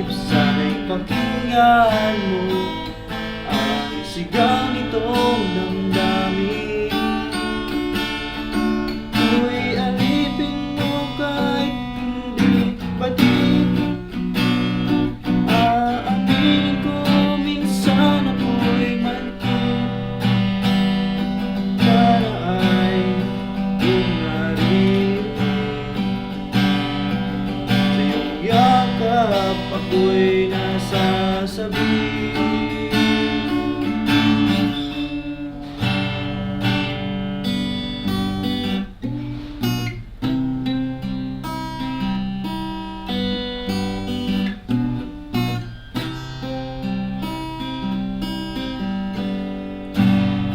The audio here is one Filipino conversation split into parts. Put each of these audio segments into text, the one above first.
isip, sana'y pakinggan mo ang sigaw nitong damdamin. Ako'y alipin mo kahit hindi batid. Aaminin ko minsan ako'y manhid. Sana ay iyong naririnig. Sa iyong yakap ako'y nasasabi.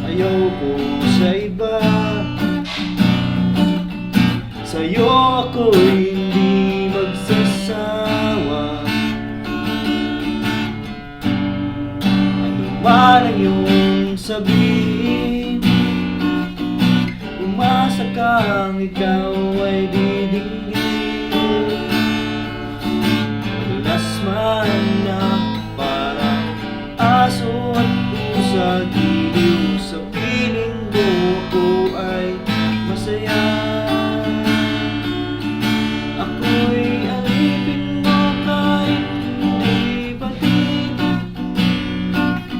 Ayoko sa iba, sa'yo ako'y hindi magsasawa. Ano man ang iyong sabihin, umasa kang ikaw ay didinggin. Madalas man na parang aso at pusa, giliw sa piling ko, ako ay masaya. Ako'y alipin mo kahit hindi batid.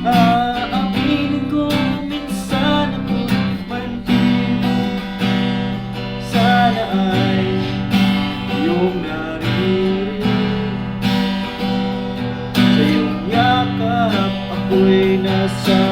Aaminin ko minsan ako'y manhid. Sana ay iyong naririnig. Sa iyong yakap ako'y nasa